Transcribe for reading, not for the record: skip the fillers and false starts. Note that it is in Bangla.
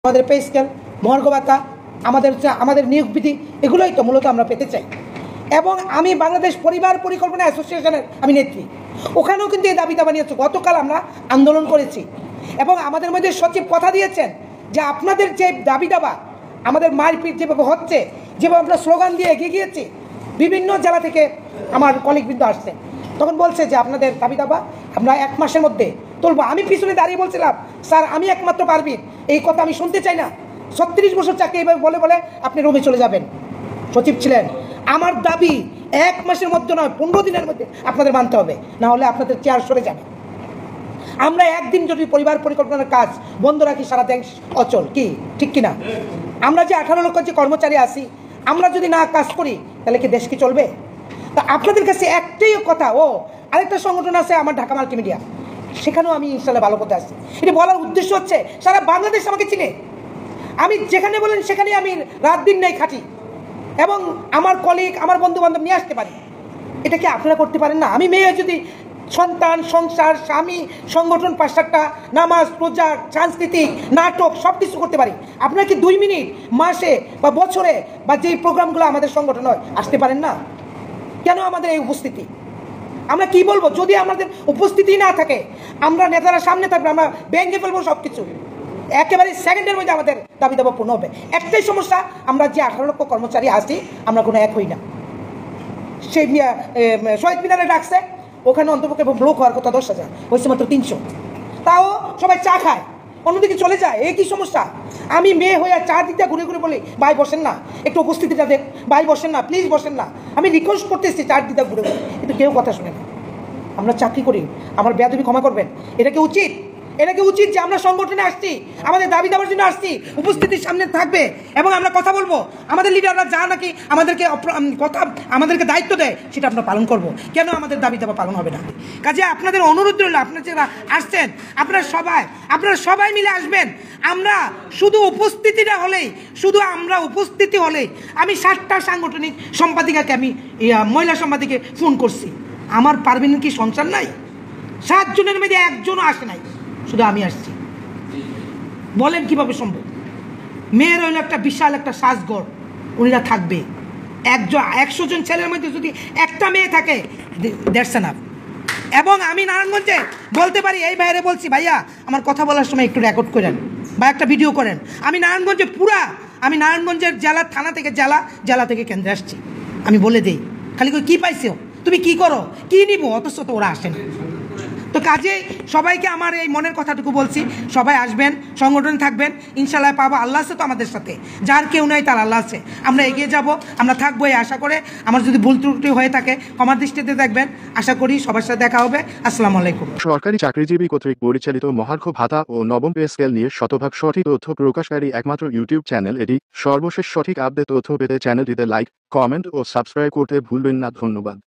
আমাদের পে স্কেল, মহার্ঘ ভাতা, আমাদের নিয়োগ বিধি, এগুলোই তো মূলত আমরা পেতে চাই। এবং আমি বাংলাদেশ পরিবার পরিকল্পনা অ্যাসোসিয়েশনের আমি নেত্রী, ওখানেও কিন্তু এই দাবি দাবা নিয়েছে। গতকাল আমরা আন্দোলন করেছি এবং আমাদের মধ্যে সচিব কথা দিয়েছেন যে আপনাদের যে দাবি দাবা, আমাদের মারপিট যেভাবে হচ্ছে, যেভাবে আমরা স্লোগান দিয়ে এগিয়ে গিয়েছি, বিভিন্ন জেলা থেকে আমার কলিগবৃন্দ আসছে, তখন বলছে যে আপনাদের দাবি দাবা আমরা 1 মাসের মধ্যে তুলবো। আমি পিছনে দাঁড়িয়ে বলছিলাম, স্যার আমি একমাত্র পারবি, এই কথা আমি শুনতে চাই না। 36 বছর চাকরি এইভাবে বলে বলে আপনি রুমে চলে যাবেন। সচিব ছিলেন, আমার দাবি 1 মাসের মধ্যে নয়, 15 দিনের মধ্যে আপনাদের মানতে হবে, না হলে আপনাদের চেয়ার সরে যাবে। আমরা একদিন যদি পরিবার পরিকল্পনার কাজ বন্ধ রাখি, সারা দেশ অচল, কি ঠিক কিনা? আমরা যে 18 লক্ষ যে কর্মচারী আছি, আমরা যদি না কাজ করি তাহলে কি দেশ কি চলবে? তা আপনাদের কাছে একটাই কথা, আরেকটা সংগঠন আছে আমার ঢাকা মাল্টিমিডিয়া, সেখানেও আমি ইনশাল্লাহ ভালো করতে আসছি। এটা বলার উদ্দেশ্য হচ্ছে সারা বাংলাদেশ আমাকে চিনে, আমি যেখানে বলেন সেখানে আমি রাত দিন নেই খাটি এবং আমার কলিগ, আমার বন্ধু বান্ধব নিয়ে আসতে পারি। এটা কি আপনারা করতে পারেন না? আমি মেয়ে যদি সন্তান, সংসার, স্বামী, সংগঠন, 5-7টা, নামাজ, রোজা, সাংস্কৃতিক, নাটক সব কিছু করতে পারি, আপনারা কি 2 মিনিট মাসে বা বছরে বা যেই প্রোগ্রামগুলো আমাদের সংগঠন হয় আসতে পারেন না? কেন আমাদের এই উপস্থিতি? আমরা কি বলবো যদি আমাদের উপস্থিতি না থাকে? আমরা নেতারা সামনে থাকবে, আমরা ভেঙে ফেলবো সব কিছু, একেবারে সেকেন্ডের মধ্যে আমাদের দাবি দাবা পূর্ণ হবে। একটাই সমস্যা, আমরা যে 18 লক্ষ কর্মচারী আছি আমরা কোনো এক হই না। সেই শহীদ মিনারে ডাকছে, ওখানে অন্তপক্ষে ব্লক হওয়ার কথা 10,000, হয়েছে মাত্র 300, তাও সবাই চা খায়, অন্যদিকে চলে যায়। এই কি সমস্যা? আমি মেয়ে হয়ে চা দিতে ঘুরে ঘুরে বলি ভাই বসেন না, একটু উপস্থিতিটা দেখ, ভাই বসেন না, প্লিজ বসেন না, আমি রিকোয়েস্ট করতেছি চা দিতে ঘুরে ঘুরে, কিন্তু কেউ কথা শুনে না। আমরা চাকরি করি, আমার বেয়াদবি ক্ষমা করবেন, এটা কি উচিত? এটা কি উচিত যে আমরা সংগঠনে আসছি, আমাদের দাবি দাবার জন্য আসছি, উপস্থিতির সামনে থাকবে এবং আমরা কথা বলবো, আমাদের লিডাররা যা নাকি আমাদেরকে আমাদেরকে দায়িত্ব দেয় সেটা আমরা পালন করব। কেন আমাদের দাবি দাবা পালন হবে না? কাজে আপনাদের অনুরোধ রইল, আপনারা যারা আসছেন আপনারা সবাই মিলে আসবেন। আমরা শুধু উপস্থিতিটা হলেই, আমরা উপস্থিতি হলেই, আমি 60টা সাংগঠনিক সম্পাদিকাকে, আমি মহিলা সম্পাদিকে ফোন করছি, আমার পারবেন কি সংসার নাই? 7 জনের মধ্যে 1 জনও আসে নাই, শুধু আমি আসছি। বলেন কিভাবে সম্ভব? মেয়ের হইল একটা বিশাল একটা সাজঘর, উনিরা থাকবে। 100 জন ছেলের মধ্যে যদি একটা মেয়ে থাকে, দ্যাটস এনাফ। এবং আমি নারায়ণগঞ্জে বলতে পারি, এই বাইরে বলছি, ভাইয়া আমার কথা বলার সময় একটু রেকর্ড করেন বা একটা ভিডিও করেন। আমি নারায়ণগঞ্জের জেলা, থানা থেকে জেলা থেকে কেন্দ্রে আসছি, আমি বলে দিই, খালি করে কি পাইছো, তুমি কি করো, কি নিবো, অথচ তো ওরা আসে না। তো কাজে সবাইকে আমার এই মনের কথাটুকু বলছি, সবাই আসবেন, সংগঠন থাকবেন, ইনশাল্লাহ পাবো। আল্লাহ আছে তো আমাদের সাথে, যার কেউ নাই তার আল্লাহ আছে। আমরা এগিয়ে যাব, আমরা থাকবো এই আশা করে। আমার যদি ভুল ত্রুটি হয়ে থাকে ক্ষমার দৃষ্টিতে দেখবেন, আশা করি সবার সাথে দেখা হবে। আসসালামু আলাইকুম। সরকারি চাকরিজীবী কর্তৃক পরিচালিত মহার্ঘ ভাতা ও নবম পে স্কেল নিয়ে শতভাগ সঠিক তথ্য প্রকাশকারী একমাত্র ইউটিউব চ্যানেল এটি। সর্বশেষ সঠিক আপডেট তথ্য পেতে চ্যানেলটিতে লাইক, কমেন্ট ও সাবস্ক্রাইব করতে ভুলবেন না। ধন্যবাদ।